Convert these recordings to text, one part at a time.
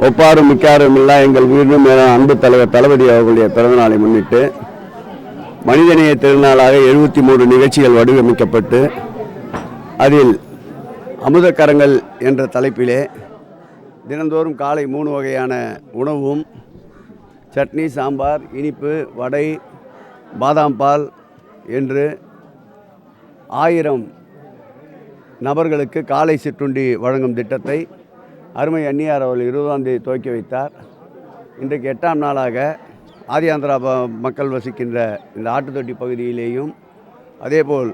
ஒப்பாரும் மிக்காரும் இல்லா எங்கள் உயிரினும் மேலான அன்பு தலைவர் தளபதி அவர்களுடைய பிறந்தநாளை முன்னிட்டு மனிதநேய திருநாளாக 73 நிகழ்ச்சிகள் வடிவமைக்கப்பட்டு அதில் அமுதக்கரங்கள் என்ற தலைப்பிலே தினந்தோறும் காலை 3 வகையான உணவும் சட்னி, சாம்பார், இனிப்பு, வடை, பாதாம் பால் என்று 1000 நபர்களுக்கு காலை சிற்றுண்டி வழங்கும் திட்டத்தை அருமை அந்நியார் அவர்கள் 20ஆம் தேதி துவக்கி வைத்தார். இன்றைக்கு 8ஆம் நாளாக ஆதியாந்திரா மக்கள் வசிக்கின்ற இந்த ஆட்டுத்தொட்டி பகுதியிலேயும் அதேபோல்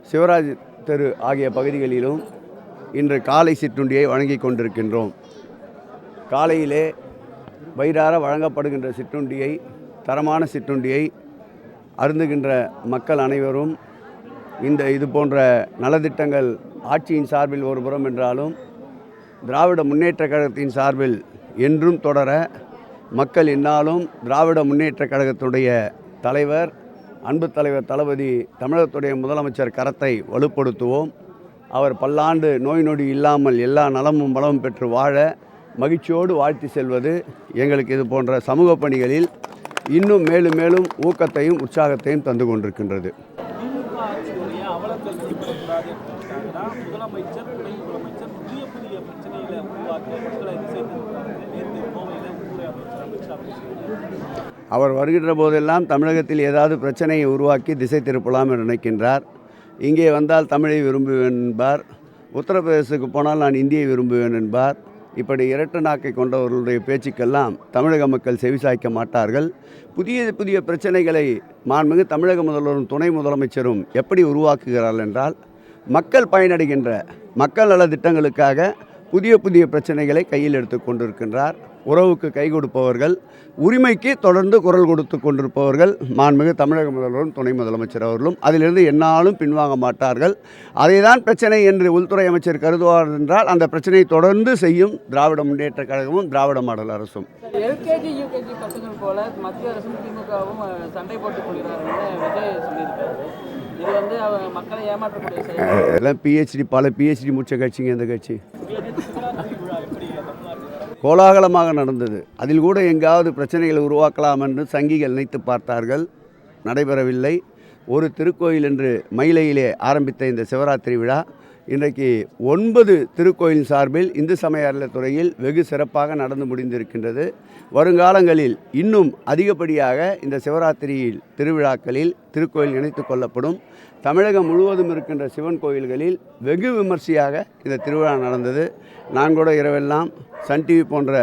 சிவராஜ் தெரு ஆகிய பகுதிகளிலும் இன்று காலை சிற்றுண்டியை வழங்கி கொண்டிருக்கின்றோம். காலையிலே வயிறார வழங்கப்படுகின்ற சிற்றுண்டியை, தரமான சிற்றுண்டியை அருந்துகின்ற மக்கள் அனைவரும் இது போன்ற நலத்திட்டங்கள் ஆட்சியின் சார்பில் ஒரு புறம் என்றாலும் திராவிட முன்னேற்ற கழகத்தின் சார்பில் என்றும் தொடர மக்கள் என்னாலும் திராவிட முன்னேற்ற கழகத்துடைய தலைவர், அன்பு தலைவர் தளபதி, தமிழகத்துடைய முதலமைச்சர் கரத்தை வலுப்படுத்துவோம். அவர் பல்லாண்டு நோய் நொடி இல்லாமல் எல்லா நலமும் வளமும் பெற்று வாழ மகிழ்ச்சியோடு வாழ்த்தி செல்வது எங்களுக்கு இது போன்ற சமூக பணிகளில் இன்னும் மேலும் மேலும் ஊக்கத்தையும் உற்சாகத்தையும் தந்து கொண்டிருக்கின்றது. அவர் வருகின்ற போதெல்லாம் தமிழகத்தில் ஏதாவது பிரச்சனையை உருவாக்கி திசை திருப்பலாம் என்று நினைக்கின்றார். இங்கே வந்தால் தமிழை விரும்புவேன் என்பார், உத்தரப்பிரதேசத்துக்கு போனால் நான் இந்தியை விரும்புவேன் என்பார். இப்படி இரட்டு நாக்கை கொண்டவர்களுடைய பேச்சுக்கெல்லாம் தமிழக மக்கள் செவிசாய்க்க மாட்டார்கள். புதிய புதிய பிரச்சனைகளை மாண்புமிகு தமிழக முதல்வரும் துணை முதலமைச்சரும் எப்படி உருவாக்குகிறார்கள் என்றால், மக்கள் பயனடைகின்ற மக்கள் நல திட்டங்களுக்காக புதிய புதிய பிரச்சனைகளை கையில் எடுத்து கொண்டிருக்கின்றார். உறவுக்கு கை கொடுப்பவர்கள், உரிமைக்கு தொடர்ந்து குரல் கொடுத்து கொண்டிருப்பவர்கள் மாண்புமிகு தமிழக முதல்வரும் துணை முதலமைச்சர் அவர்களும் அதிலிருந்து எந்நாளும் பின்வாங்க மாட்டார்கள். அதை தான் பிரச்சனை என்று உள்துறை அமைச்சர் கருதுவார் என்றால் அந்த பிரச்சனையை தொடர்ந்து செய்யும் திராவிட முன்னேற்ற கழகமும் திராவிட மாடல் அரசும். எல்கேஜி யூகேஜி பசங்கள் போல மத்திய அரசும் திமுகவும் சண்டை போட்டுக் கொள்கிறார்கள் விஜய் சொல்லியிருக்காரு. இது வந்து மக்களை ஏமாற்றக்கூடிய எல்லாம் பல பிஹெச்டி முடிச்ச கட்சிங்க. இந்த கட்சி கோலாகலமாக நடந்தது. அதில் கூட எங்காவது பிரச்சனைகளை உருவாக்கலாம் என்று சங்கிகள் நினைத்து பார்த்தார்கள், நடைபெறவில்லை. ஒரு திருக்கோயில் என்று மயிலையிலே ஆரம்பித்த இந்த சிவராத்திரி விழா இன்றைக்கு 9 திருக்கோயில் சார்பில் இந்து சமய அறநிலையத்துறையில் வெகு சிறப்பாக நடந்து முடிந்திருக்கின்றது. வருங்காலங்களில் இன்னும் அதிகப்படியாக இந்த சிவராத்திரியில் திருவிழாக்களில் திருக்கோயில் இணைத்து கொள்ளப்படும். தமிழகம் முழுவதும் இருக்கின்ற சிவன் கோயில்களில் வெகு விமர்சையாக இந்த திருவிழா நடந்தது. நான் கூட இரவெல்லாம் சன் டிவி போன்ற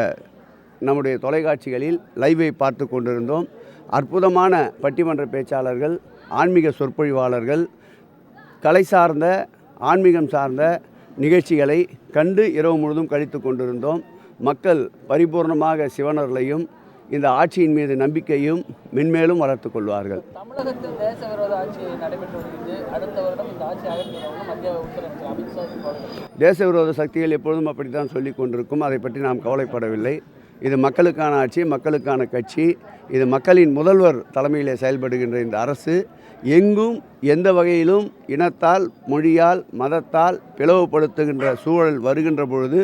நம்முடைய தொலைக்காட்சிகளில் லைவை பார்த்து கொண்டிருந்தோம். அற்புதமான பட்டிமன்ற பேச்சாளர்கள், ஆன்மீக சொற்பொழிவாளர்கள், கலை சார்ந்த ஆன்மீகம் சார்ந்த நிகழ்ச்சிகளை கண்டு இரவு முழுதும் கழித்து கொண்டிருந்தோம். மக்கள் பரிபூர்ணமாக சிவனர்களையும் இந்த ஆட்சியின் மீது நம்பிக்கையும் மென்மேலும் வளர்த்து கொள்வார்கள். தமிழகத்தில் தேச விரோத ஆட்சி நடைபெற்று வருகிறது. அடுத்த வருடம் இந்த ஆட்சி அகற்றுவதற்கு மத்திய உள்துறை அமைச்சர் அமித்ஷா தேச விரோத சக்திகள் எப்பொழுதும் அப்படித்தான் சொல்லி கொண்டிருக்கும். அதை பற்றி நாம் கவலைப்படவில்லை. இது மக்களுக்கான ஆட்சி, மக்களுக்கான கட்சி. இது மக்களின் முதல்வர் தலைமையிலே செயல்படுகின்ற இந்த அரசு எங்கும் எந்த வகையிலும் இனத்தால், மொழியால், மதத்தால் பிளவுபடுத்துகின்ற சூழல் வருகின்ற பொழுது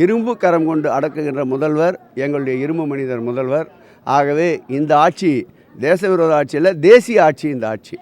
இரும்பு கரம் கொண்டு அடக்குகின்ற முதல்வர் எங்களுடைய இரும்பு மனிதர் முதல்வர். ஆகவே இந்த ஆட்சி தேச விரோத ஆட்சி அல்ல, தேசிய ஆட்சி இந்த ஆட்சி.